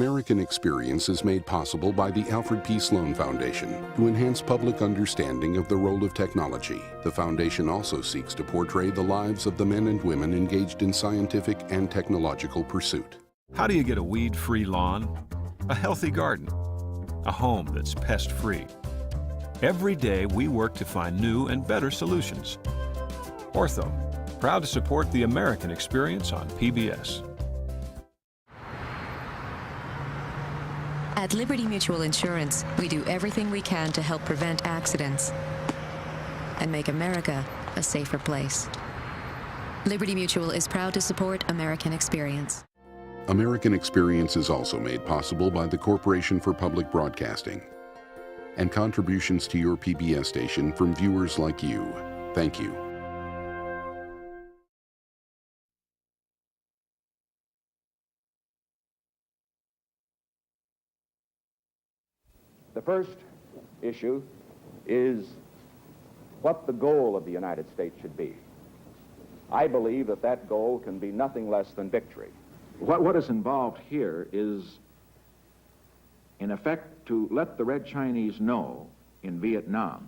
American Experience is made possible by the Alfred P. Sloan Foundation to enhance public understanding of the role of technology. The foundation also seeks to portray the lives of the men and women engaged in scientific and technological pursuit. How do you get a weed-free lawn, a healthy garden, a home that's pest-free? Every day we work to find new and better solutions. Ortho, proud to support the American Experience on PBS. At Liberty Mutual Insurance, we do everything we can to help prevent accidents and make America a safer place. Liberty Mutual is proud to support American Experience. American Experience is also made possible by the Corporation for Public Broadcasting and contributions to your PBS station from viewers like you. Thank you. The first issue is what the goal of the United States should be. I believe that that goal can be nothing less than victory. What is involved here is, in effect, to let the Red Chinese know in Vietnam,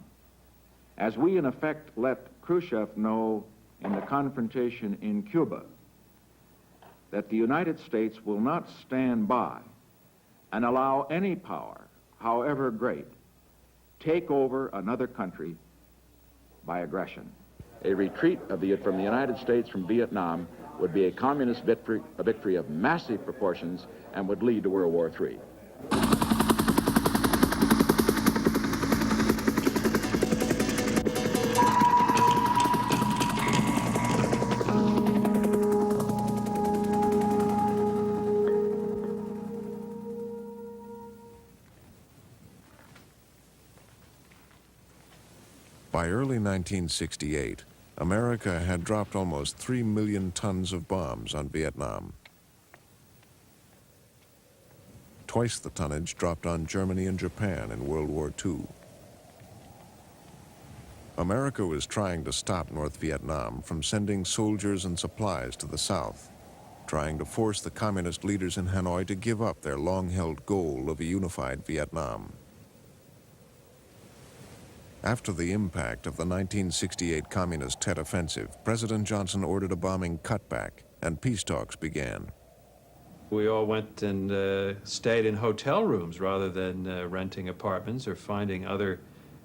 as we in effect let Khrushchev know in the confrontation in Cuba, that the United States will not stand by and allow any power, however great, take over another country by aggression. A retreat from the United States from Vietnam would be a communist victory, a victory of massive proportions, and would lead to World War III. By early 1968, America had dropped almost 3 million tons of bombs on Vietnam. Twice the tonnage dropped on Germany and Japan in World War II. America was trying to stop North Vietnam from sending soldiers and supplies to the South, trying to force the communist leaders in Hanoi to give up their long-held goal of a unified Vietnam. After the impact of the 1968 Communist Tet Offensive, President Johnson ordered a bombing cutback, and peace talks began. We all went and stayed in hotel rooms rather than renting apartments or finding other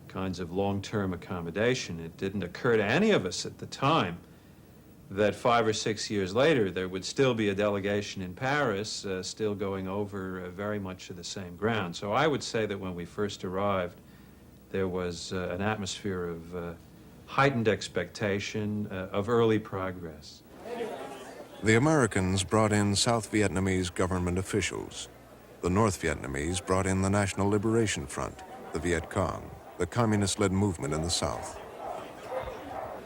kinds of long-term accommodation. It didn't occur to any of us at the time that 5 or 6 years later there would still be a delegation in Paris still going over very much to the same ground. So I would say that when we first arrived, there was an atmosphere of heightened expectation of early progress. The Americans brought in South Vietnamese government officials. The North Vietnamese brought in the National Liberation Front, the Viet Cong, the communist-led movement in the South.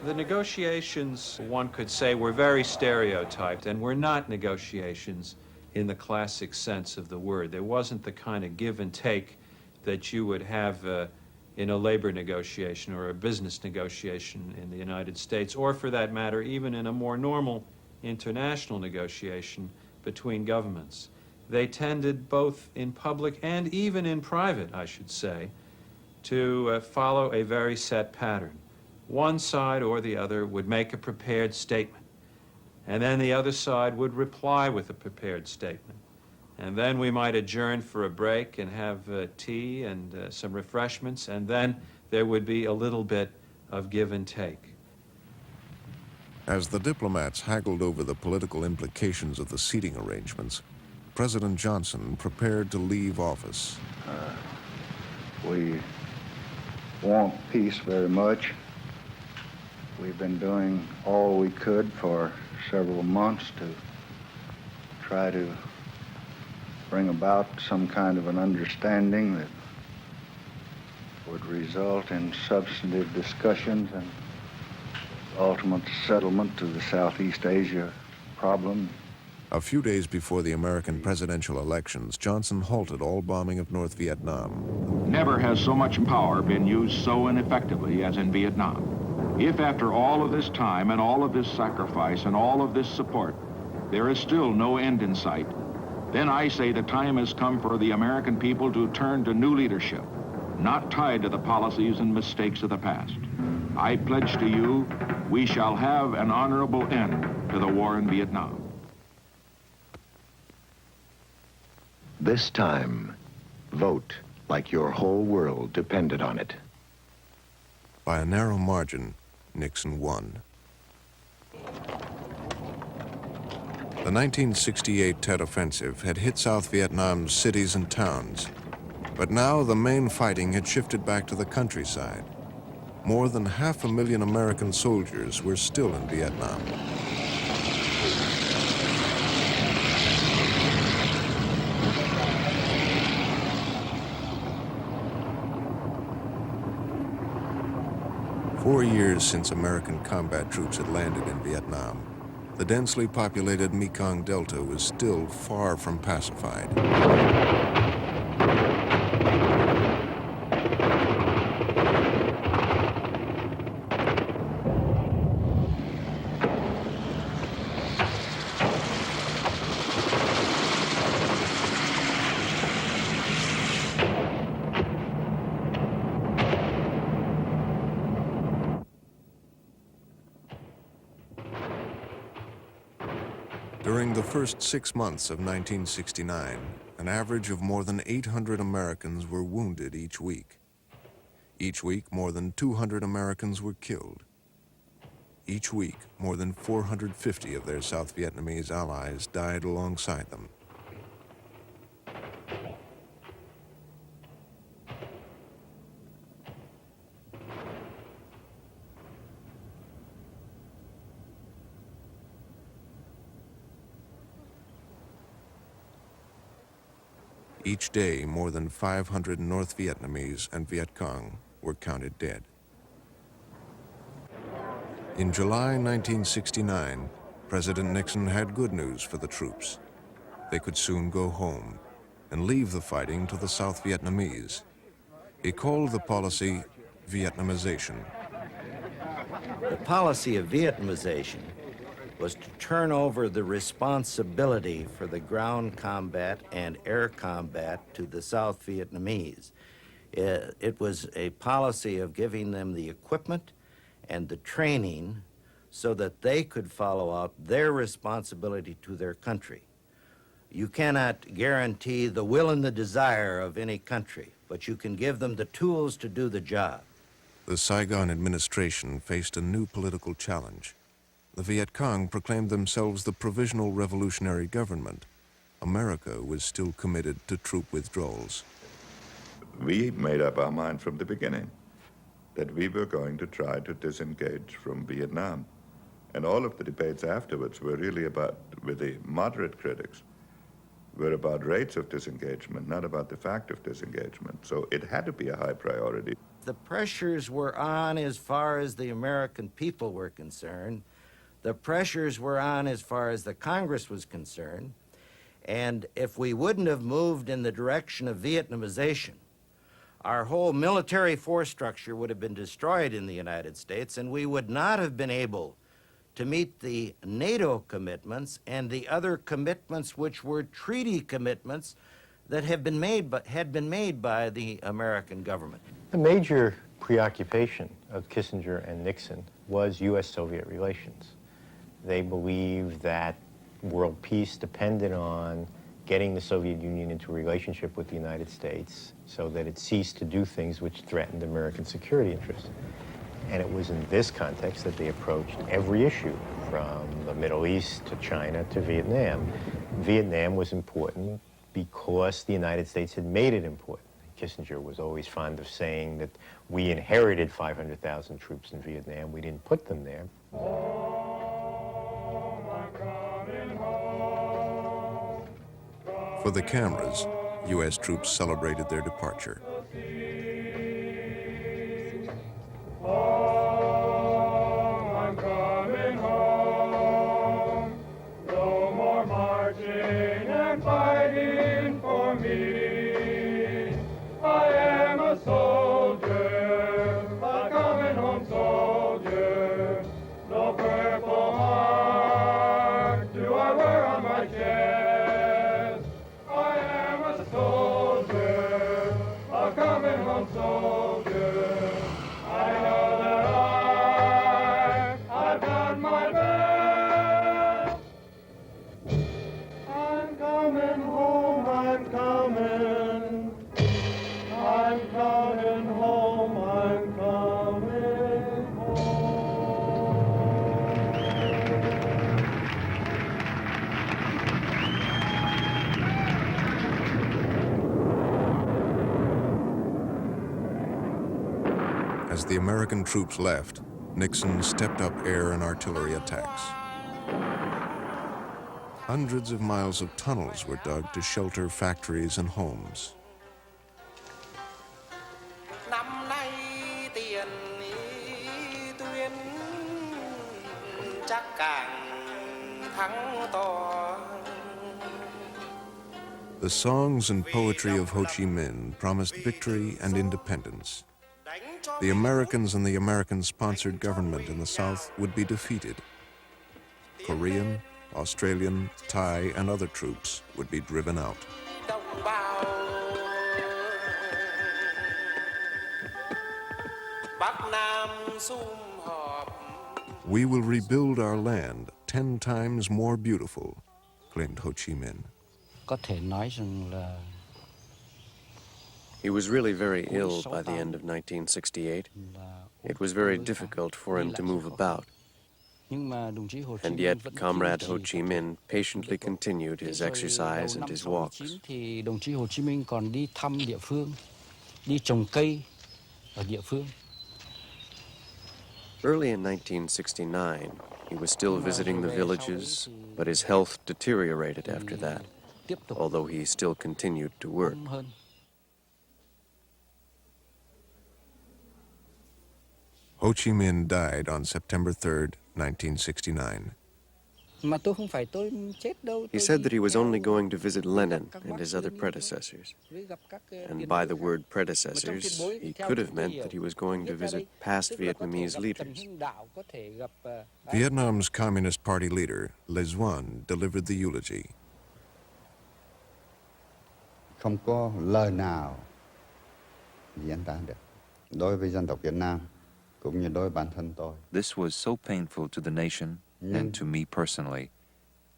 The negotiations, one could say, were very stereotyped and were not negotiations in the classic sense of the word. There wasn't the kind of give and take that you would have in a labor negotiation or a business negotiation in the United States, or for that matter, even in a more normal international negotiation between governments. They tended, both in public and even in private, I should say, to follow a very set pattern. One side or the other would make a prepared statement, and then the other side would reply with a prepared statement. And then we might adjourn for a break and have tea and some refreshments, and then there would be a little bit of give and take. As the diplomats haggled over the political implications of the seating arrangements, President Johnson prepared to leave office. We want peace very much. We've been doing all we could for several months to try to bring about some kind of an understanding that would result in substantive discussions and ultimate settlement to the Southeast Asia problem. A few days before the American presidential elections, Johnson halted all bombing of North Vietnam. Never has so much power been used so ineffectively as in Vietnam. If after all of this time and all of this sacrifice and all of this support, there is still no end in sight, then I say the time has come for the American people to turn to new leadership, not tied to the policies and mistakes of the past. I pledge to you, we shall have an honorable end to the war in Vietnam. This time, vote like your whole world depended on it. By a narrow margin, Nixon won. The 1968 Tet Offensive had hit South Vietnam's cities and towns, but now the main fighting had shifted back to the countryside. More than 500,000 American soldiers were still in Vietnam. "4 years since American combat troops had landed in Vietnam, the densely populated Mekong Delta was still far from pacified. During the first 6 months of 1969, an average of more than 800 Americans were wounded each week. Each week, more than 200 Americans were killed. Each week, more than 450 of their South Vietnamese allies died alongside them. Each day, more than 500 North Vietnamese and Viet Cong were counted dead. In July 1969, President Nixon had good news for the troops. They could soon go home and leave the fighting to the South Vietnamese. He called the policy Vietnamization. The policy of Vietnamization was to turn over the responsibility for the ground combat and air combat to the South Vietnamese. It was a policy of giving them the equipment and the training so that they could follow out their responsibility to their country. You cannot guarantee the will and the desire of any country, but you can give them the tools to do the job. The Saigon administration faced a new political challenge. The Viet Cong proclaimed themselves the Provisional Revolutionary Government. America was still committed to troop withdrawals. We made up our mind from the beginning that we were going to try to disengage from Vietnam. And all of the debates afterwards were really about, with the moderate critics, were about rates of disengagement, not about the fact of disengagement. So it had to be a high priority. The pressures were on as far as the American people were concerned. The pressures were on as far as the Congress was concerned. And if we wouldn't have moved in the direction of Vietnamization, our whole military force structure would have been destroyed in the United States, and we would not have been able to meet the NATO commitments and the other commitments which were treaty commitments that had been made by the American government. The major preoccupation of Kissinger and Nixon was U.S.-Soviet relations. They believed that world peace depended on getting the Soviet Union into a relationship with the United States so that it ceased to do things which threatened American security interests. And it was in this context that they approached every issue, from the Middle East to China to Vietnam. Vietnam was important because the United States had made it important. Kissinger was always fond of saying that we inherited 500,000 troops in Vietnam. We didn't put them there. For the cameras, U.S. troops celebrated their departure. I'm coming home. No more marching and fighting for me. I am a soldier, a coming home soldier. No purple heart do I wear on my chest. As the American troops left, Nixon stepped up air and artillery attacks. Hundreds of miles of tunnels were dug to shelter factories and homes. The songs and poetry of Ho Chi Minh promised victory and independence. The Americans and the American-sponsored government in the South would be defeated. Korean, Australian, Thai, and other troops would be driven out. We will rebuild our land 10 times more beautiful, claimed Ho Chi Minh. He was really very ill by the end of 1968. It was very difficult for him to move about. And yet, Comrade Ho Chi Minh patiently continued his exercise and his walks. Early in 1969, he was still visiting the villages, but his health deteriorated after that, although he still continued to work. Ho Chi Minh died on September 3rd, 1969. He said that he was only going to visit Lenin and his other predecessors. And by the word predecessors, he could have meant that he was going to visit past Vietnamese leaders. Vietnam's Communist Party leader, Le Duan, delivered the eulogy. Không có lời nào diễn tả được đối với dân tộc Việt Nam cũng như đối với bản thân tôi. This was so painful to the nation and to me personally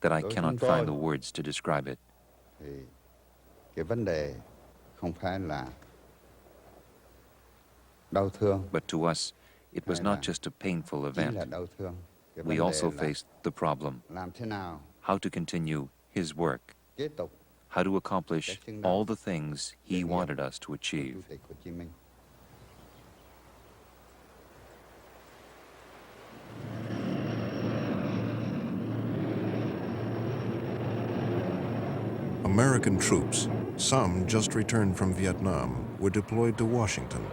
that I cannot find the words to describe it. Thì cái vấn đề không phải là đau thương. But to us, it was not just a painful event. We also faced the problem: how to continue his work, how to accomplish all the things he wanted us to achieve. American troops, some just returned from Vietnam, were deployed to Washington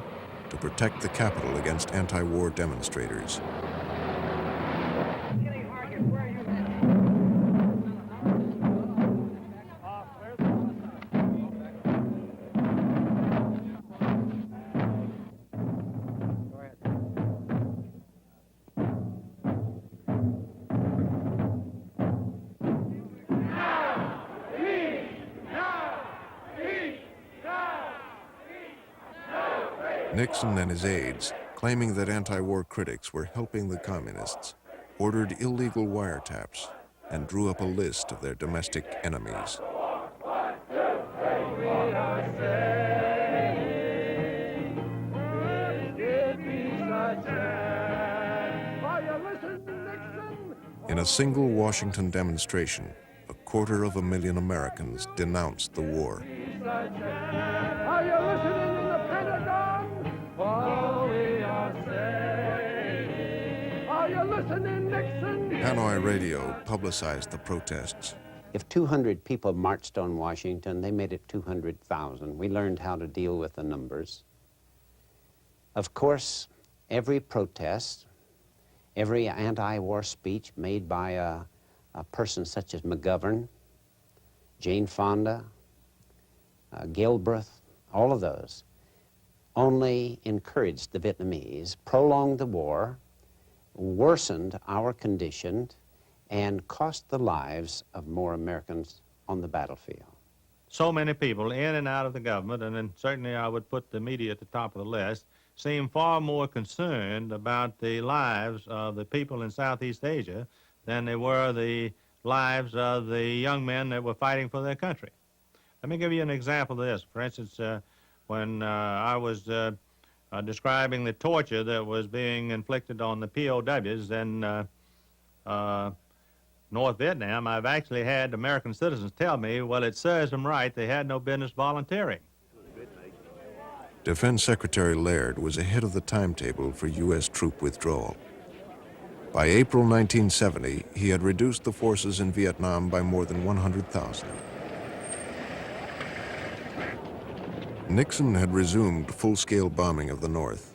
to protect the capital against anti-war demonstrators. Nixon and his aides, claiming that anti-war critics were helping the communists, ordered illegal wiretaps and drew up a list of their domestic enemies. In a single Washington demonstration, 250,000 Americans denounced the war. Are you listening in the Pentagon? What we are saying. Are you listening, Nixon? Hanoi Radio publicized the protests. If 200 people marched on Washington, they made it 200,000. We learned how to deal with the numbers. Of course, every protest, every anti-war speech made by a person such as McGovern, Jane Fonda, Gilbreth, all of those, only encouraged the Vietnamese, prolonged the war, worsened our condition, and cost the lives of more Americans on the battlefield. So many people in and out of the government, and then certainly I would put the media at the top of the list, seem far more concerned about the lives of the people in Southeast Asia than they were the lives of the young men that were fighting for their country. Let me give you an example of this. For instance, when I was describing the torture that was being inflicted on the POWs in North Vietnam, I've actually had American citizens tell me, well, it serves them right, they had no business volunteering. Defense Secretary Laird was ahead of the timetable for U.S. troop withdrawal. By April 1970, he had reduced the forces in Vietnam by more than 100,000. Nixon had resumed full-scale bombing of the North.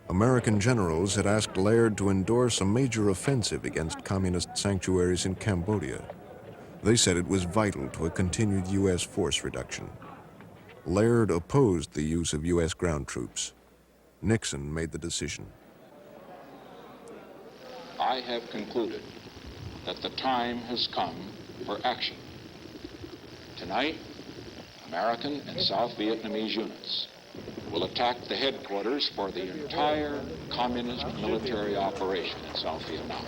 American generals had asked Laird to endorse a major offensive against communist sanctuaries in Cambodia. They said it was vital to a continued U.S. force reduction. Laird opposed the use of U.S. ground troops. Nixon made the decision. I have concluded that the time has come for action. Tonight, American and South Vietnamese units will attack the headquarters for the entire communist military operation in South Vietnam.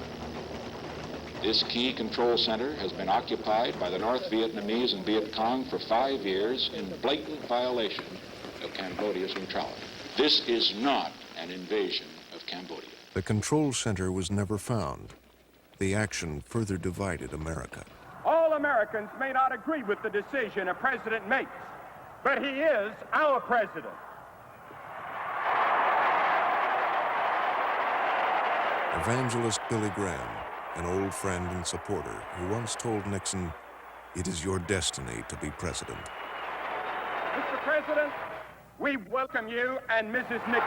This key control center has been occupied by the North Vietnamese and Viet Cong for 5 years in blatant violation of Cambodia's neutrality. This is not an invasion of Cambodia. The control center was never found. The action further divided America. All Americans may not agree with the decision a president makes, but he is our president. Evangelist Billy Graham, an old friend and supporter, who once told Nixon, "It is your destiny to be president." Mr. President, we welcome you and Mrs. Nixon.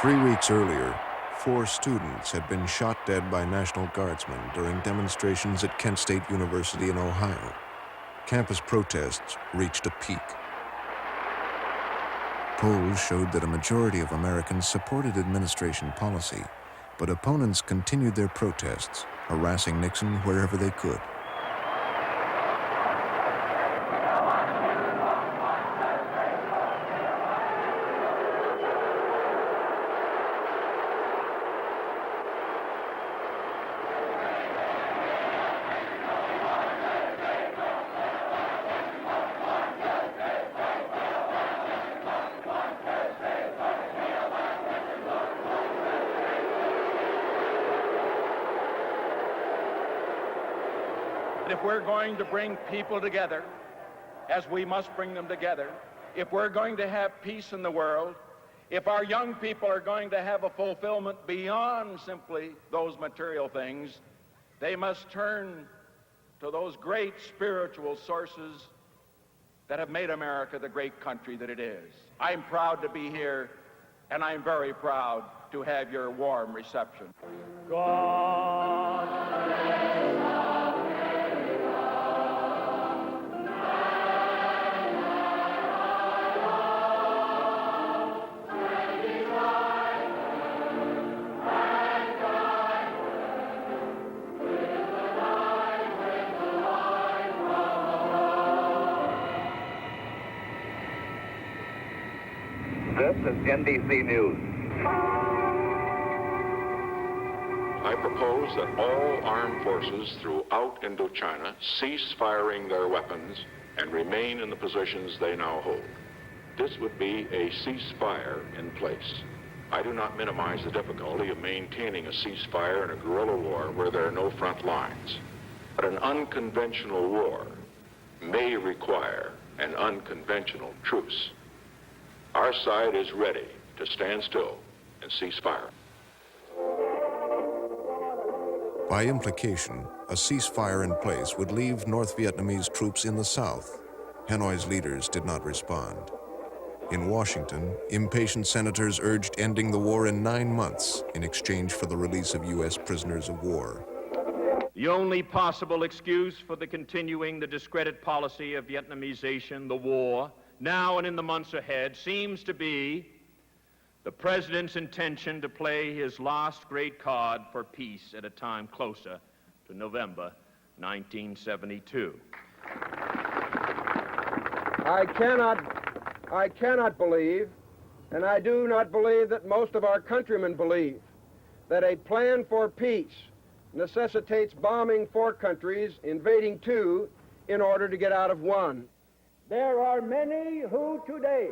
3 weeks earlier, 4 students had been shot dead by National Guardsmen during demonstrations at Kent State University in Ohio. Campus protests reached a peak. Polls showed that a majority of Americans supported administration policy, but opponents continued their protests, harassing Nixon wherever they could. If we're going to bring people together, as we must bring them together, if we're going to have peace in the world, if our young people are going to have a fulfillment beyond simply those material things, they must turn to those great spiritual sources that have made America the great country that it is. I'm proud to be here, and I'm very proud to have your warm reception. This is NBC News. I propose that all armed forces throughout Indochina cease firing their weapons and remain in the positions they now hold. This would be a ceasefire in place. I do not minimize the difficulty of maintaining a ceasefire in a guerrilla war where there are no front lines. But an unconventional war may require an unconventional truce. Our side is ready to stand still and cease fire. By implication, a ceasefire in place would leave North Vietnamese troops in the south. Hanoi's leaders did not respond. In Washington, impatient senators urged ending the war in 9 months in exchange for the release of U.S. prisoners of war. The only possible excuse for the continuing the discredit policy of Vietnamization, the war, now and in the months ahead, seems to be the president's intention to play his last great card for peace at a time closer to November 1972. I cannot believe, and I do not believe that most of our countrymen believe, that a plan for peace necessitates bombing 4 countries, invading 2, in order to get out of 1. There are many who today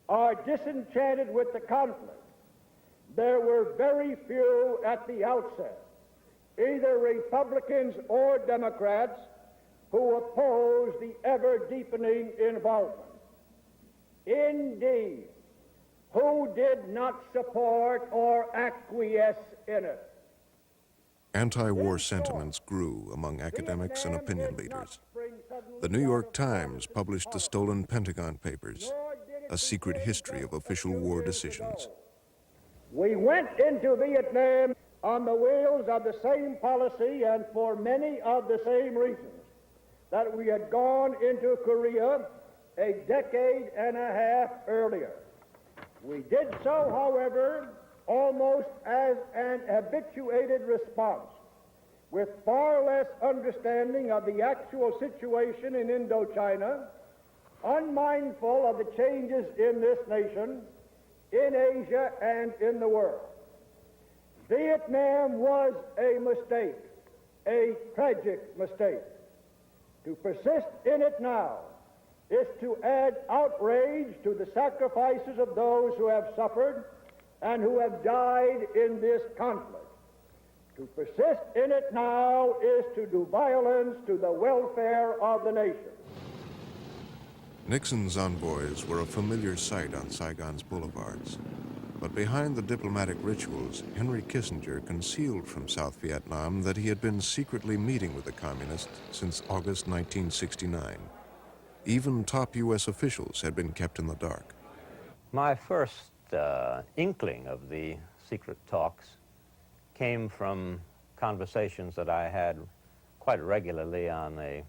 are disenchanted with the conflict. There were very few at the outset, either Republicans or Democrats, who opposed the ever-deepening involvement. indeed, who did not support or acquiesce in it. Anti-war sentiments grew among academics and opinion leaders. The New York Times published the stolen Pentagon Papers, a secret history of official war decisions. We went into Vietnam on the wheels of the same policy and for many of the same reasons that we had gone into Korea a decade and a half earlier. We did so, however, almost as an habituated response, with far less understanding of the actual situation in Indochina, unmindful of the changes in this nation, in Asia, and in the world. Vietnam was a mistake, a tragic mistake. To persist in it now is to add outrage to the sacrifices of those who have suffered and who have died in this conflict. To persist in it now is to do violence to the welfare of the nation. Nixon's envoys were a familiar sight on Saigon's boulevards. But behind the diplomatic rituals, Henry Kissinger concealed from South Vietnam that he had been secretly meeting with the communists since August 1969. Even top U.S. officials had been kept in the dark. My first inkling of the secret talks came from conversations that I had quite regularly on a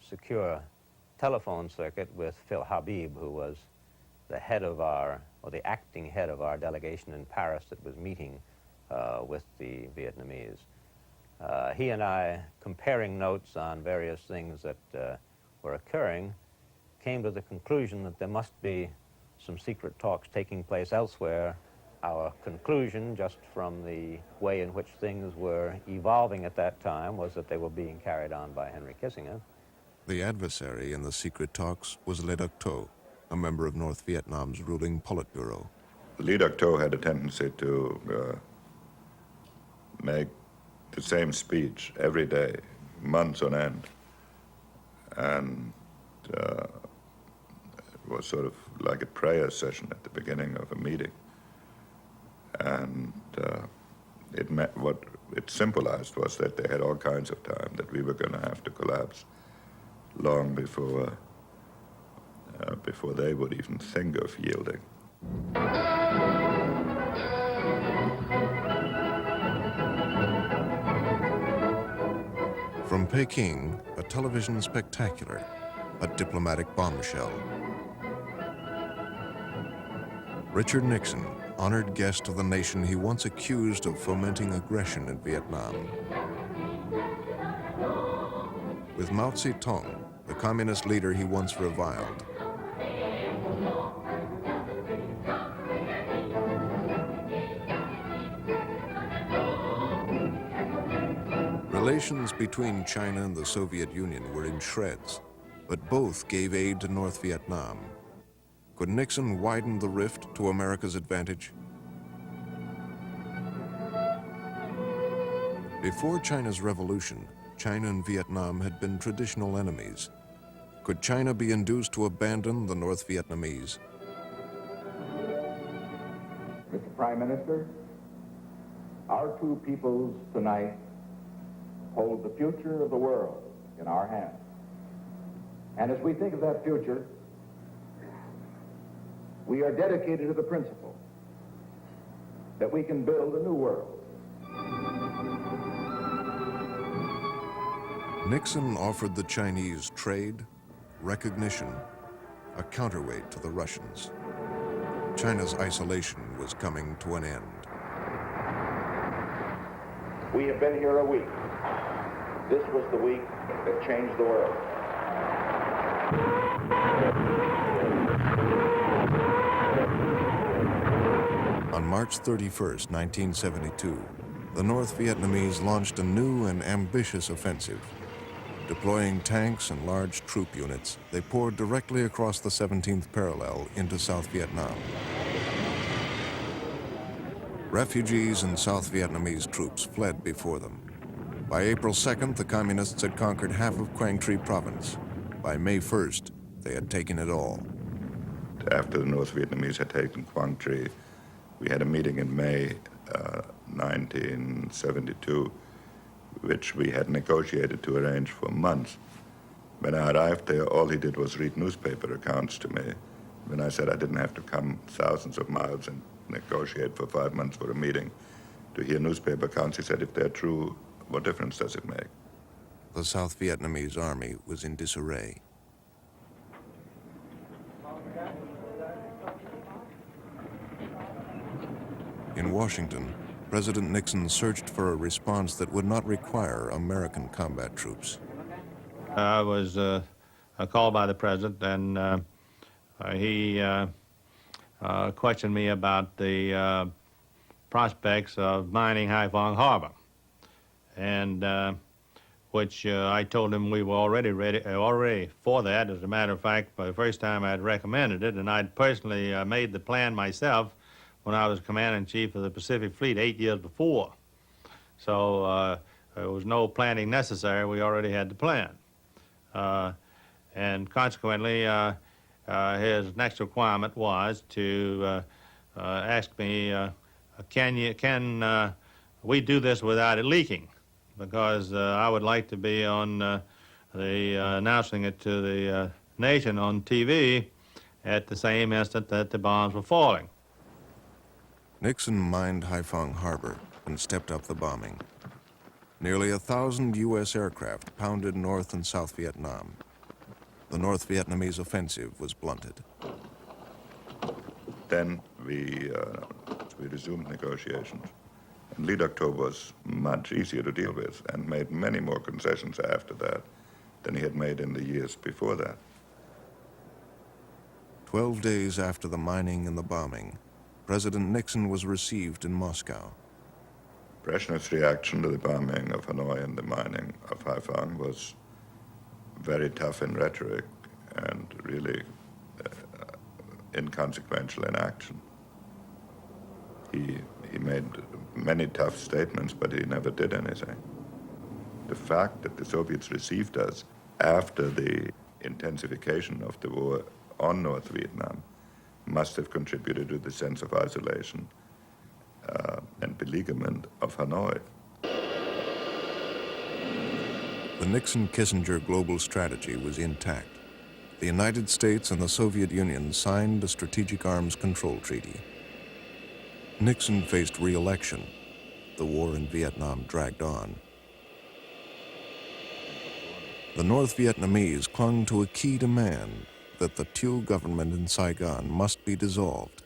secure telephone circuit with Phil Habib, who was the head of our, or the acting head of our delegation in Paris that was meeting with the Vietnamese. He and I, comparing notes on various things that were occurring, came to the conclusion that there must be some secret talks taking place elsewhere. Our conclusion, just from the way in which things were evolving at that time, was that they were being carried on by Henry Kissinger. The adversary in the secret talks was Le Duc Tho, a member of North Vietnam's ruling Politburo. Le Duc Tho had a tendency to make the same speech every day, months on end. And it was sort of like a prayer session at the beginning of a meeting. And what it symbolized was that they had all kinds of time, that we were going to have to collapse long before they would even think of yielding. From Peking, a television spectacular, a diplomatic bombshell. Richard Nixon, honored guest of the nation he once accused of fomenting aggression in Vietnam. With Mao Zedong, the communist leader he once reviled. Relations between China and the Soviet Union were in shreds, but both gave aid to North Vietnam. Could Nixon widen the rift to America's advantage? Before China's revolution, China and Vietnam had been traditional enemies. Could China be induced to abandon the North Vietnamese? Mr. Prime Minister, our two peoples tonight hold the future of the world in our hands. And as we think of that future, we are dedicated to the principle that we can build a new world. Nixon offered the Chinese trade, recognition, a counterweight to the Russians. China's isolation was coming to an end. We have been here a week. This was the week that changed the world. On March 31st, 1972, the North Vietnamese launched a new and ambitious offensive. Deploying tanks and large troop units, they poured directly across the 17th parallel into South Vietnam. Refugees and South Vietnamese troops fled before them. By April 2nd, the communists had conquered half of Quang Tri province. By May 1st, they had taken it all. after the North Vietnamese had taken Quang Tri. We had a meeting in May 1972, which we had negotiated to arrange for months. When I arrived there, all he did was read newspaper accounts to me. When I said I didn't have to come thousands of miles and negotiate for 5 months for a meeting to hear newspaper accounts, he said, if they're true, what difference does it make? The South Vietnamese army was in disarray. In Washington, President Nixon searched for a response that would not require American combat troops. I was called by the president, and he questioned me about the prospects of mining Haiphong Harbor, and which I told him we were already ready for that. As a matter of fact, for the first time I'd recommended it, and I'd personally made the plan myself when I was Commander-in-Chief of the Pacific Fleet 8 years before. So there was no planning necessary. We already had the plan. And consequently, his next requirement was to ask me, can we do this without it leaking? Because I would like to be on announcing it to the nation on TV at the same instant that the bombs were falling. Nixon mined Haiphong Harbor and stepped up the bombing. Nearly 1,000 U.S. aircraft pounded North and South Vietnam. The North Vietnamese offensive was blunted. Then we resumed negotiations. And Le Duc Tho was much easier to deal with and made many more concessions after that than he had made in the years before that. 12 days after the mining and the bombing, President Nixon was received in Moscow. Brezhnev's reaction to the bombing of Hanoi and the mining of Haiphong was very tough in rhetoric and really inconsequential in action. He made many tough statements, but he never did anything. The fact that the Soviets received us after the intensification of the war on North Vietnam must have contributed to the sense of isolation and beleaguerment of Hanoi. The Nixon-Kissinger global strategy was intact. The United States and the Soviet Union signed the Strategic Arms Control Treaty. Nixon faced re-election. The war in Vietnam dragged on. The North Vietnamese clung to a key demand that the Thieu government in Saigon must be dissolved.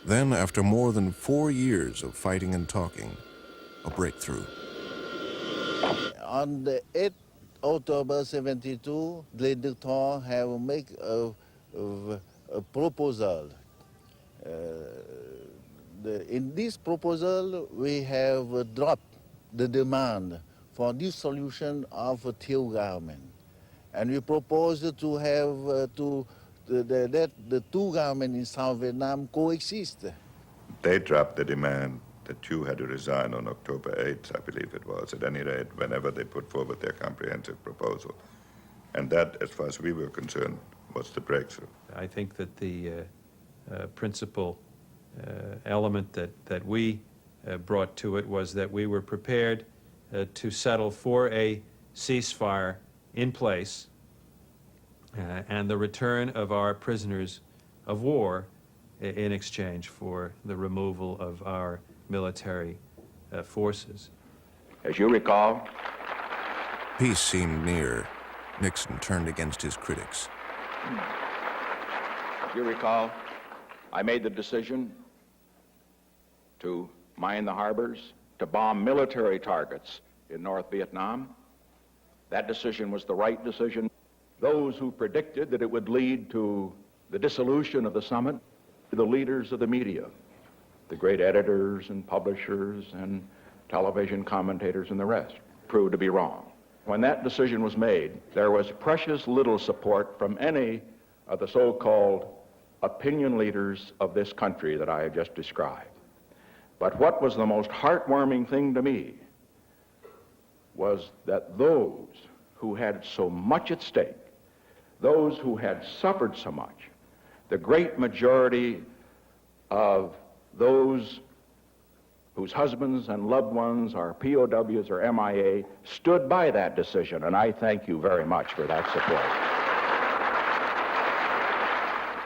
Then, after more than 4 years of fighting and talking, a breakthrough. On the 8th October 72, Le Duc Tho have made a proposal. In this proposal, we have dropped the demand for dissolution of the Thieu government. And we propose to have that the two governments in South Vietnam coexist. They dropped the demand that Thieu had to resign on October 8th, I believe it was, at any rate, whenever they put forward their comprehensive proposal. And that, as far as we were concerned, was the breakthrough. I think that the principal element that we brought to it was that we were prepared to settle for a ceasefire in place and the return of our prisoners of war in exchange for the removal of our military forces. As you recall, Peace seemed near. Nixon turned against his critics. as you recall, I made the decision to mine the harbors, to bomb military targets in North Vietnam. That decision was the right decision. Those who predicted that it would lead to the dissolution of the summit, the leaders of the media, the great editors and publishers and television commentators and the rest, proved to be wrong. When that decision was made, there was precious little support from any of the so-called opinion leaders of this country that I have just described. But what was the most heartwarming thing to me was that those who had so much at stake, those who had suffered so much, the great majority of those whose husbands and loved ones are POWs or MIA, stood by that decision, and I thank you very much for that support.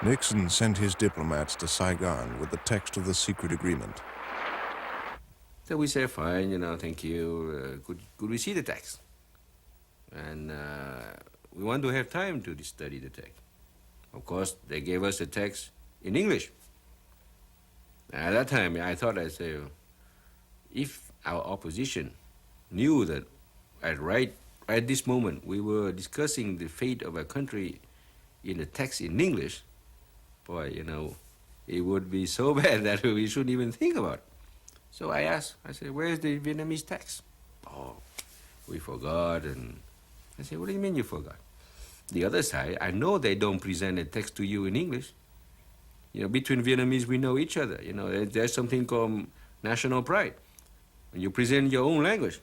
Nixon sent his diplomats to Saigon with the text of the secret agreement. So we say, fine, you know, thank you. Could we see the text? And we want to have time to study the text. Of course, they gave us the text in English. At that time, I thought, I say, if our opposition knew that right this moment we were discussing the fate of a country in the text in English, boy, you know, it would be so bad that we shouldn't even think about it. So I asked, I said, where's the Vietnamese text? Oh, we forgot. And I said, what do you mean you forgot? The other side, I know they don't present a text to you in English. You know, between Vietnamese, we know each other. You know, there's something called national pride. When you present your own language,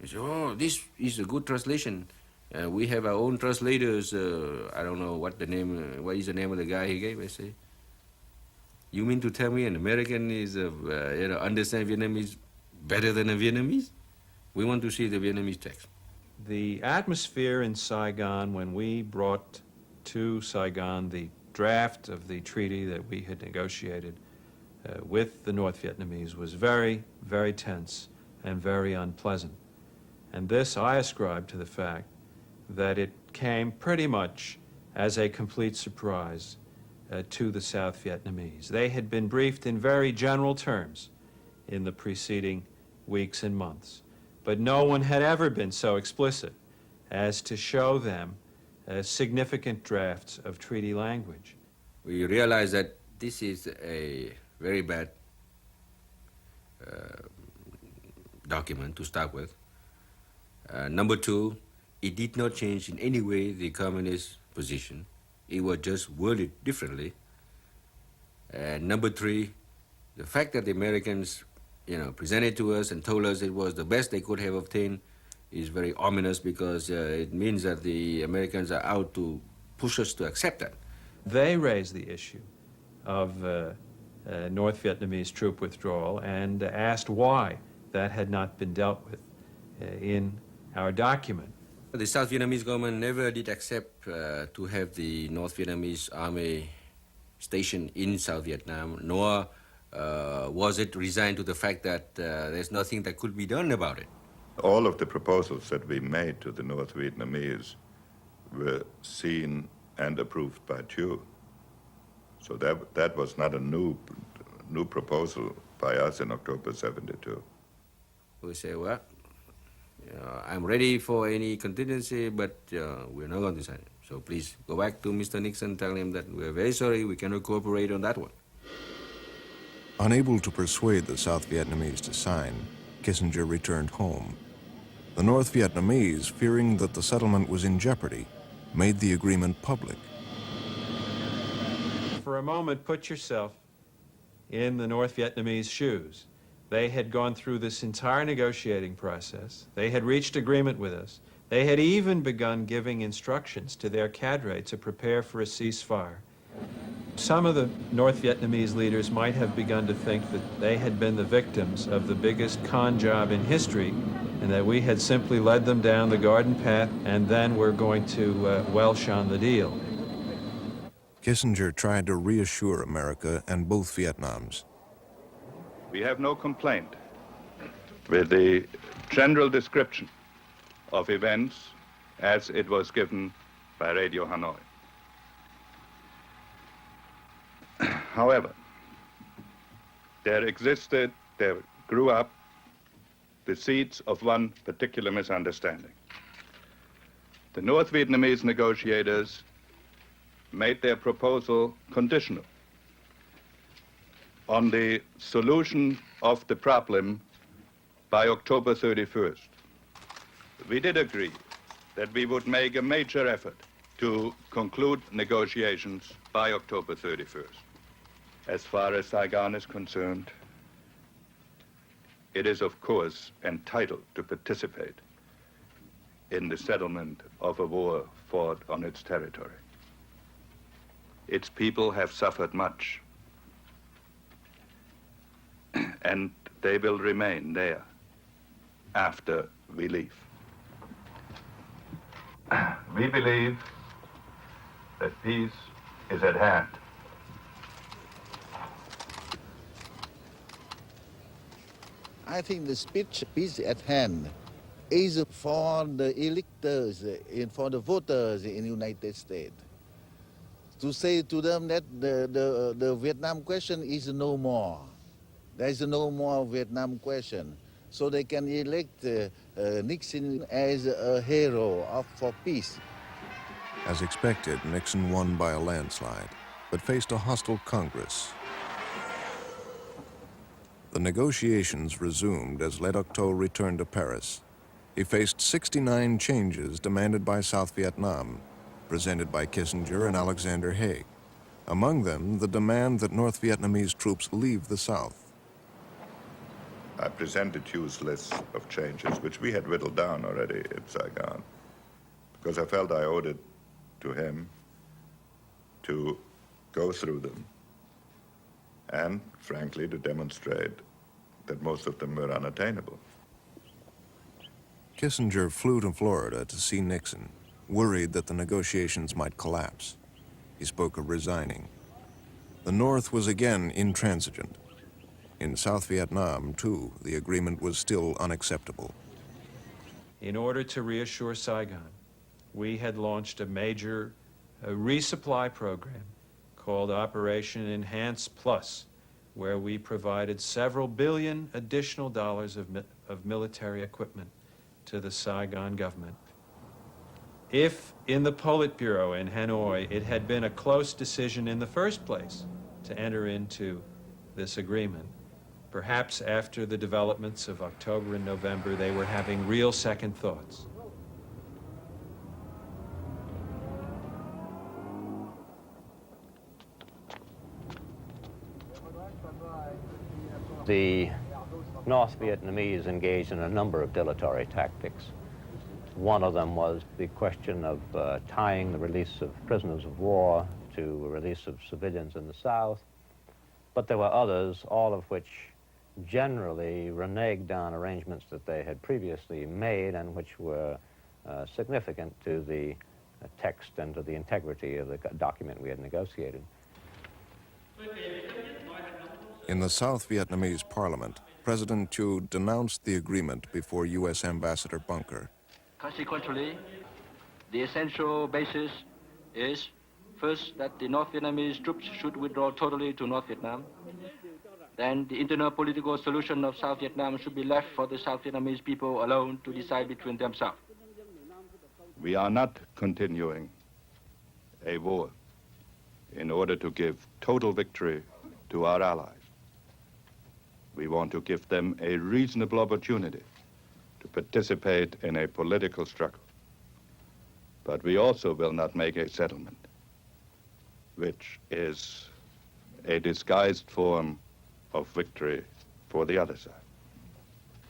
you say, oh, this is a good translation. We have our own translators. I don't know what is the name of the guy he gave? I say, you mean to tell me an American is, understand Vietnamese better than a Vietnamese? We want to see the Vietnamese text. The atmosphere in Saigon when we brought to Saigon the draft of the treaty that we had negotiated with the North Vietnamese was very, very tense and very unpleasant. And this I ascribe to the fact that it came pretty much as a complete surprise to the South Vietnamese. They had been briefed in very general terms in the preceding weeks and months, but no one had ever been so explicit as to show them significant drafts of treaty language. We realized that this is a very bad document to start with. Number two, it did not change in any way the communist position. It was just worded differently. And number three, the fact that the Americans, presented to us and told us it was the best they could have obtained is very ominous, because it means that the Americans are out to push us to accept that. They raised the issue of North Vietnamese troop withdrawal and asked why that had not been dealt with in our document. The South Vietnamese government never did accept to have the North Vietnamese army stationed in South Vietnam, nor was it resigned to the fact that there's nothing that could be done about it. All of the proposals that we made to the North Vietnamese were seen and approved by Thieu. So that was not a new proposal by us in October 72. We say, well, I'm ready for any contingency, but we're not going to sign it. So please go back to Mr. Nixon, tell him that we're very sorry, we cannot cooperate on that one. Unable to persuade the South Vietnamese to sign, Kissinger returned home. The North Vietnamese, fearing that the settlement was in jeopardy, made the agreement public. For a moment, put yourself in the North Vietnamese shoes. They had gone through this entire negotiating process. They had reached agreement with us. They had even begun giving instructions to their cadre to prepare for a ceasefire. Some of the North Vietnamese leaders might have begun to think that they had been the victims of the biggest con job in history, and that we had simply led them down the garden path and then were going to welsh on the deal. Kissinger tried to reassure America and both Vietnams. We have no complaint with the general description of events as it was given by Radio Hanoi. However, there grew up the seeds of one particular misunderstanding. The North Vietnamese negotiators made their proposal conditional on the solution of the problem by October 31st. We did agree that we would make a major effort to conclude negotiations by October 31st. As far as Saigon is concerned, it is, of course, entitled to participate in the settlement of a war fought on its territory. Its people have suffered much, and they will remain there after we leave. We believe that peace is at hand. I think the speech, peace at hand, is for the electors, for the voters in the United States. To say to them that the Vietnam question is no more. There is no more Vietnam question. So they can elect Nixon as a hero for peace. As expected, Nixon won by a landslide, but faced a hostile Congress. The negotiations resumed as Le Duc Tho returned to Paris. He faced 69 changes demanded by South Vietnam, presented by Kissinger and Alexander Haig. Among them, the demand that North Vietnamese troops leave the South. I presented Hugh's list of changes, which we had whittled down already in Saigon, because I felt I owed it to him to go through them and, frankly, to demonstrate that most of them were unattainable. Kissinger flew to Florida to see Nixon, worried that the negotiations might collapse. He spoke of resigning. The North was again intransigent. In South Vietnam, too, the agreement was still unacceptable. In order to reassure Saigon, we had launched a major resupply program called Operation Enhance Plus, where we provided several billion additional dollars of military equipment to the Saigon government. If in the Politburo in Hanoi it had been a close decision in the first place to enter into this agreement, perhaps after the developments of October and November, they were having real second thoughts. The North Vietnamese engaged in a number of dilatory tactics. One of them was the question of tying the release of prisoners of war to a release of civilians in the South. But there were others, all of which generally reneged on arrangements that they had previously made and which were significant to the text and to the integrity of the document we had negotiated. In the South Vietnamese parliament, President Thieu denounced the agreement before U.S. Ambassador Bunker. Consequently, the essential basis is, first, that the North Vietnamese troops should withdraw totally to North Vietnam. Then the internal political solution of South Vietnam should be left for the South Vietnamese people alone to decide between themselves. We are not continuing a war in order to give total victory to our allies. We want to give them a reasonable opportunity to participate in a political struggle. But we also will not make a settlement, which is a disguised form of victory for the other side.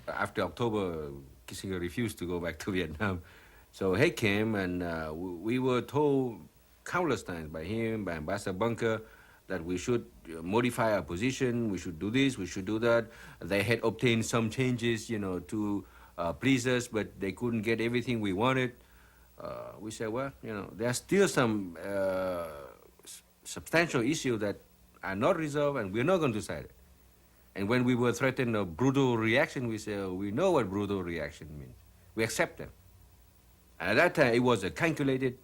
After October, Kissinger refused to go back to Vietnam. So Haig came, and we were told countless times by him, by Ambassador Bunker, that we should modify our position, we should do this, we should do that. They had obtained some changes, to please us, but they couldn't get everything we wanted. We said, well, there are still some substantial issues that are not resolved, and we're not going to decide it. And when we were threatened a brutal reaction, we said, we know what brutal reaction means. We accept them. And at that time, it was a calculated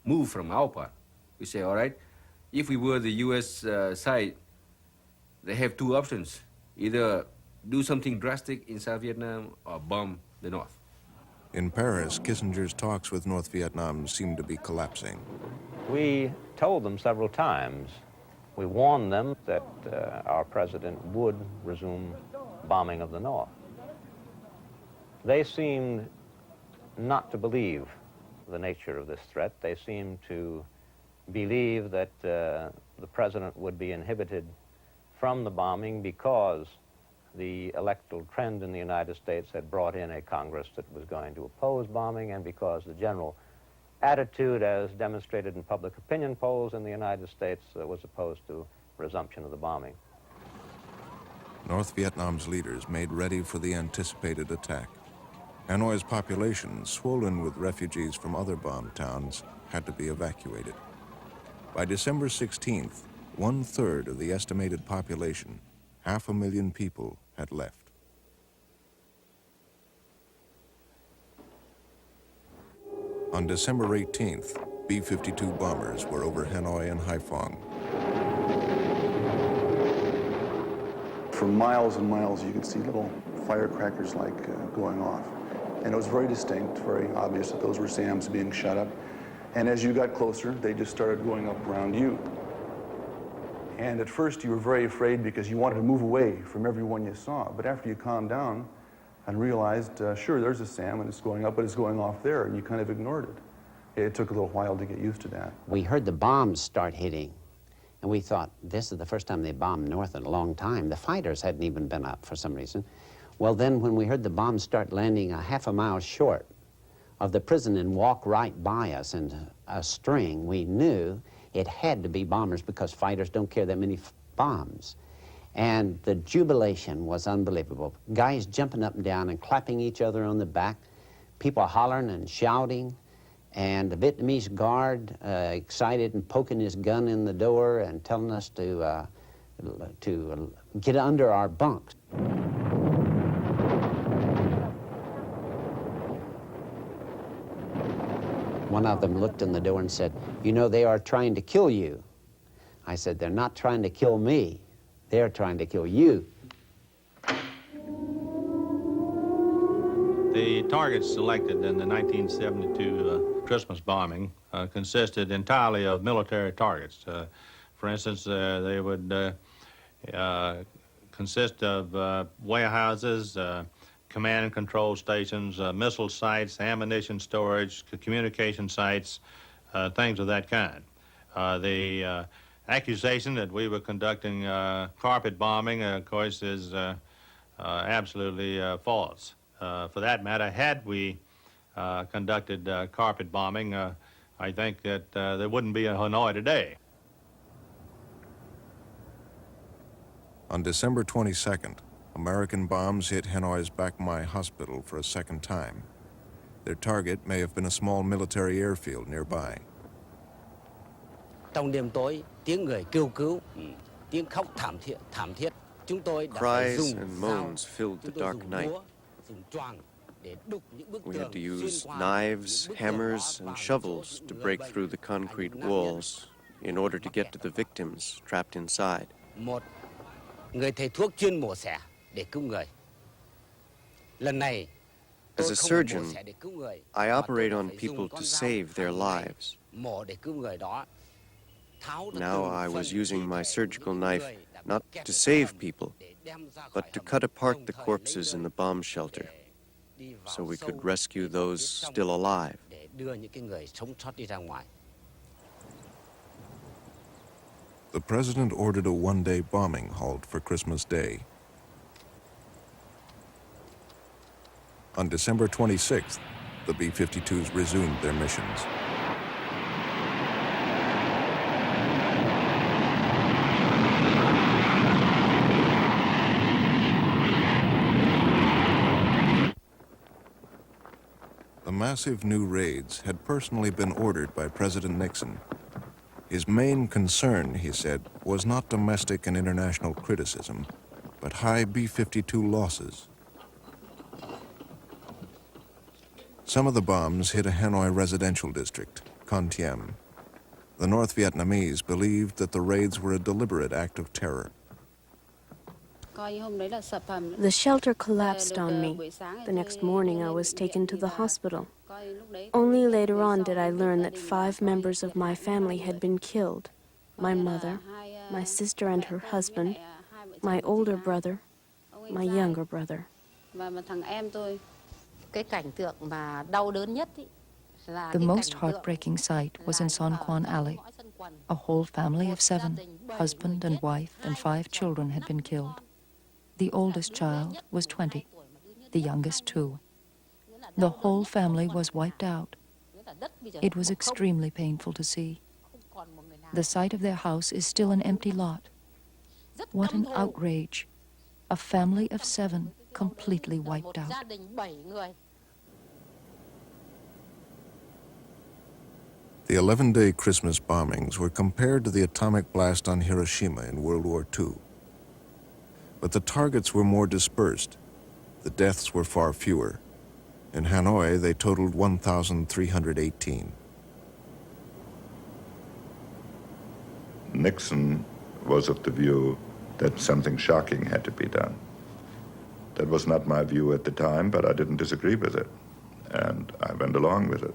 move from our part. We say, all right, if we were the U.S. Side, they have two options. Either do something drastic in South Vietnam or bomb the North. In Paris, Kissinger's talks with North Vietnam seemed to be collapsing. We told them several times, we warned them that our president would resume bombing of the North. They seemed not to believe the nature of this threat. They seemed to believe that the president would be inhibited from the bombing because the electoral trend in the United States had brought in a Congress that was going to oppose bombing, and because the general attitude as demonstrated in public opinion polls in the United States was opposed to resumption of the bombing. North Vietnam's leaders made ready for the anticipated attack. Hanoi's population, swollen with refugees from other bombed towns, had to be evacuated. By December 16th, 1/3 of the estimated population, 500,000 people, had left. On December 18th, B-52 bombers were over Hanoi and Haiphong. For miles and miles, you could see little firecrackers going off. And it was very distinct, very obvious that those were SAMs being shut up. And as you got closer, they just started going up around you. And at first, you were very afraid because you wanted to move away from everyone you saw. But after you calmed down and realized, sure, there's a SAM and it's going up, but it's going off there, and you kind of ignored it. It took a little while to get used to that. We heard the bombs start hitting, and we thought, this is the first time they bombed north in a long time. The fighters hadn't even been up for some reason. Well, then when we heard the bombs start landing a half a mile short of the prison and walk right by us in a string, we knew it had to be bombers because fighters don't carry that many bombs. And the jubilation was unbelievable. Guys jumping up and down and clapping each other on the back, people hollering and shouting, and the Vietnamese guard excited and poking his gun in the door and telling us to get under our bunks. One of them looked in the door and said, "You know, they are trying to kill you." I said, "They're not trying to kill me. They're trying to kill you." The targets selected in the 1972 Christmas bombing consisted entirely of military targets. For instance, they would consist of warehouses, command and control stations, missile sites, ammunition storage, communication sites, things of that kind. The accusation that we were conducting carpet bombing, of course, is absolutely false. For that matter, had we conducted carpet bombing, I think that there wouldn't be a Hanoi today. On December 22nd, American bombs hit Hanoi's Bac Mai Hospital for a second time. Their target may have been a small military airfield nearby. Trong đêm tối, tiếng người kêu cứu, tiếng khóc thảm thiết. Chúng tôi đã phải Cries dùng and dao, moans filled the chúng tôi dark dùng night. búa, dùng choàng để đục những bức We had to tường, use xuyên qua knives, những bức tường hammers, đó and vào shovels chỗ to người break bệnh, through the concrete nạn nhân. walls in order to get to the victims trapped inside. Một người thầy thuốc chuyên mổ xẻ để cứu người. Lần này, As tôi a không phải mổ surgeon, xẻ để cứu người, I mà tôi operate on phải dùng people con to dao save their hàng ngày lives. mổ để cứu người đó. Tháo ra Now từng I was phần using thi my thể surgical những knife người đã bị not kẹt to ở save hầm people, để đem ra khỏi but to hầm, cut apart đồng the thời corpses lấy in the rơi bomb shelter đi vào so we sâu could rescue đi vào those phía trong still alive. để đưa những cái người sống sót đi ra ngoài. The president ordered a one-day bombing halt for Christmas Day. On December 26th, the B-52s resumed their missions. The massive new raids had personally been ordered by President Nixon. His main concern, he said, was not domestic and international criticism, but high B-52 losses. Some of the bombs hit a Hanoi residential district, Con Thiem. The North Vietnamese believed that the raids were a deliberate act of terror. The shelter collapsed on me. The next morning, I was taken to the hospital. Only later on did I learn that 5 members of my family had been killed. My mother, my sister and her husband, my older brother, my younger brother. The most heartbreaking sight was in Son Quan Alley. A whole family of 7, husband and wife and 5 children had been killed. The oldest child was 20, the youngest 2. The whole family was wiped out. It was extremely painful to see. The site of their house is still an empty lot. What an outrage. A family of 7 completely wiped out. The 11-day Christmas bombings were compared to the atomic blast on Hiroshima in World War II. But the targets were more dispersed. The deaths were far fewer. In Hanoi, they totaled 1,318. Nixon was of the view that something shocking had to be done. That was not my view at the time, but I didn't disagree with it, and I went along with it.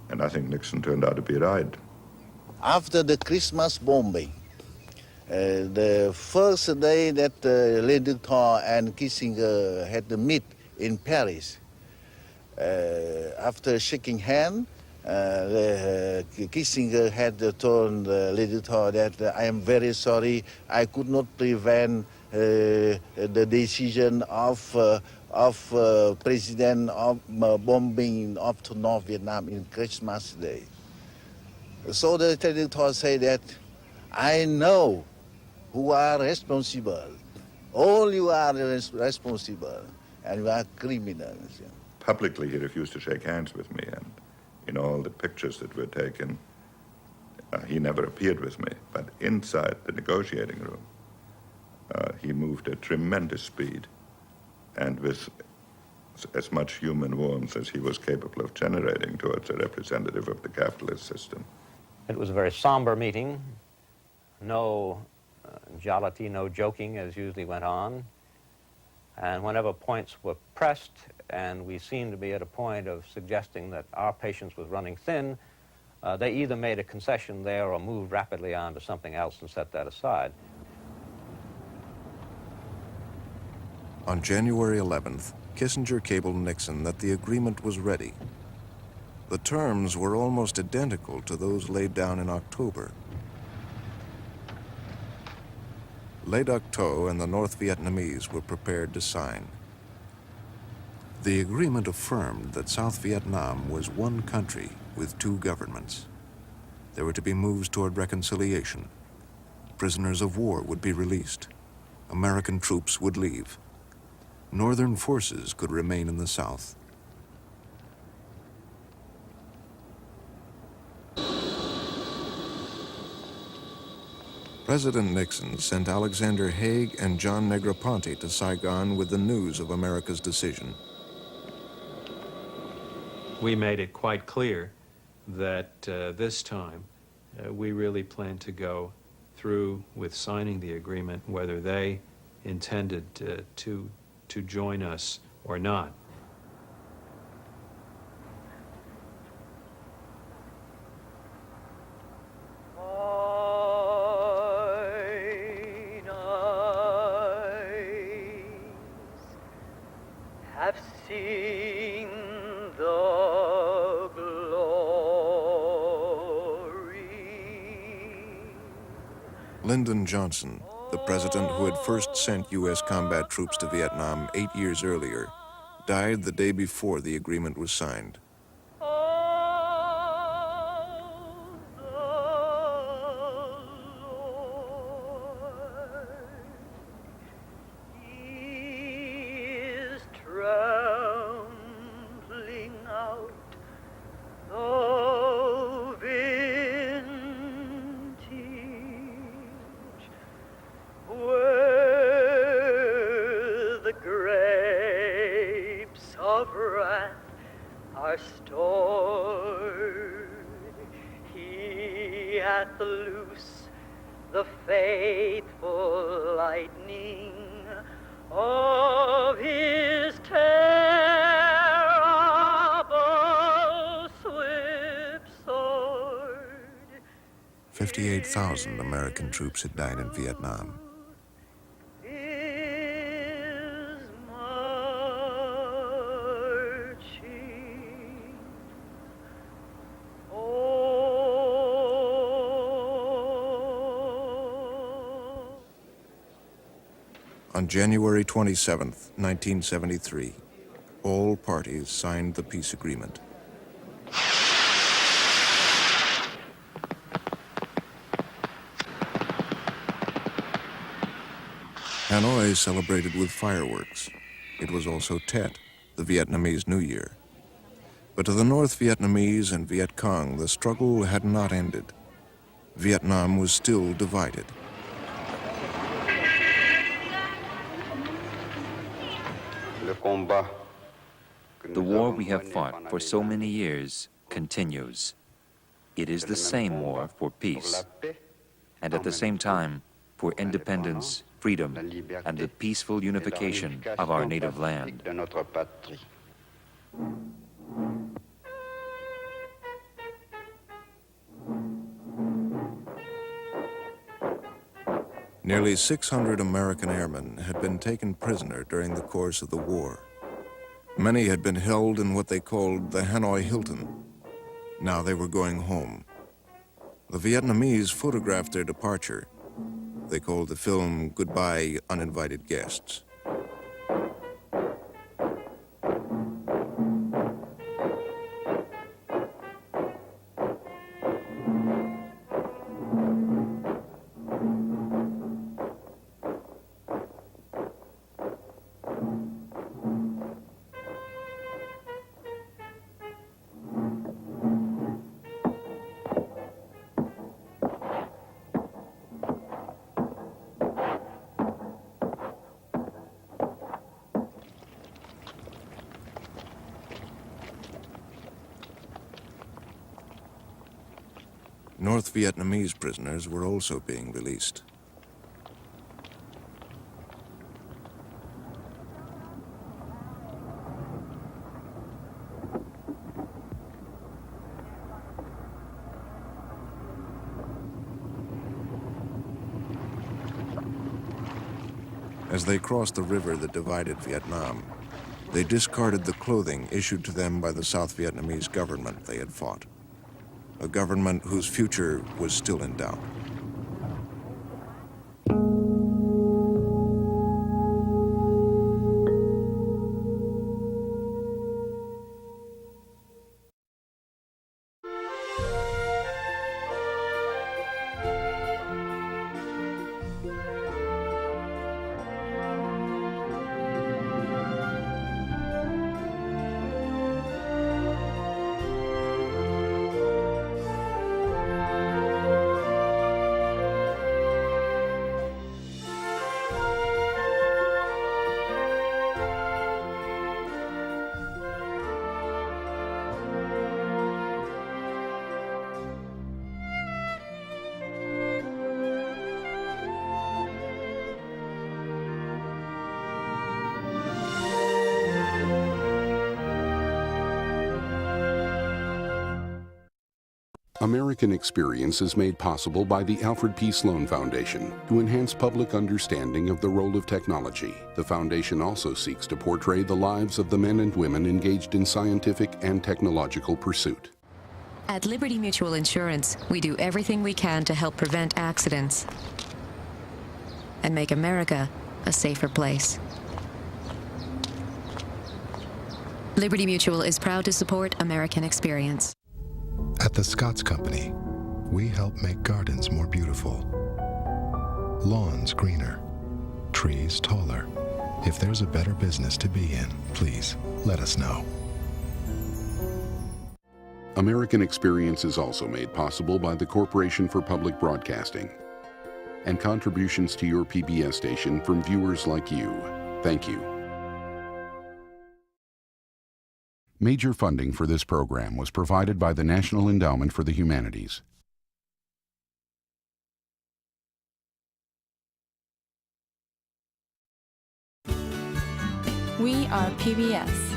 And I think Nixon turned out to be right. After the Christmas bombing, the first day that Le Duc and Kissinger had the meet in Paris, after shaking hands, Kissinger had told Le Duc that I am very sorry, I could not prevent the decision of President of bombing up to North Vietnam in Christmas Day. So the Le Duc said that I know who are responsible. All you are responsible, and you are criminals. Publicly, he refused to shake hands with me, and in all the pictures that were taken, he never appeared with me. But inside the negotiating room, he moved at tremendous speed and with as much human warmth as he was capable of generating towards a representative of the capitalist system. It was a very somber meeting. No jollity, no joking as usually went on. And whenever points were pressed and we seemed to be at a point of suggesting that our patience was running thin, they either made a concession there or moved rapidly on to something else and set that aside. On January 11th, Kissinger cabled Nixon that the agreement was ready. The terms were almost identical to those laid down in October. Le Duc Tho and the North Vietnamese were prepared to sign. The agreement affirmed that South Vietnam was one country with 2 governments. There were to be moves toward reconciliation. Prisoners of war would be released. American troops would leave. Northern forces could remain in the South. President Nixon sent Alexander Haig and John Negroponte to Saigon with the news of America's decision. We made it quite clear that this time we really planned to go through with signing the agreement, whether they intended to join us or not. Have seen the glory. Lyndon Johnson, the president who had first sent U.S. combat troops to Vietnam 8 years earlier, died the day before the agreement was signed. The faithful lightning of his terrible swift sword. 58,000 American troops had died in Vietnam. On January 27, 1973, all parties signed the peace agreement. Hanoi celebrated with fireworks. It was also Tet, the Vietnamese New Year. But to the North Vietnamese and Viet Cong, the struggle had not ended. Vietnam was still divided. The war we have fought for so many years continues. It is the same war for peace, and at the same time for independence, freedom, and the peaceful unification of our native land. Nearly 600 American airmen had been taken prisoner during the course of the war. Many had been held in what they called the Hanoi Hilton. Now they were going home. The Vietnamese photographed their departure. They called the film Goodbye, Uninvited Guests. North Vietnamese prisoners were also being released. As they crossed the river that divided Vietnam, they discarded the clothing issued to them by the South Vietnamese government they had fought. A government whose future was still in doubt. American Experience is made possible by the Alfred P. Sloan Foundation to enhance public understanding of the role of technology. The foundation also seeks to portray the lives of the men and women engaged in scientific and technological pursuit. At Liberty Mutual Insurance, we do everything we can to help prevent accidents and make America a safer place. Liberty Mutual is proud to support American Experience. At the Scotts Company, we help make gardens more beautiful, lawns greener, trees taller. If there's a better business to be in, please let us know. American Experience is also made possible by the Corporation for Public Broadcasting and contributions to your PBS station from viewers like you. Thank you. Major funding for this program was provided by the National Endowment for the Humanities. We are PBS.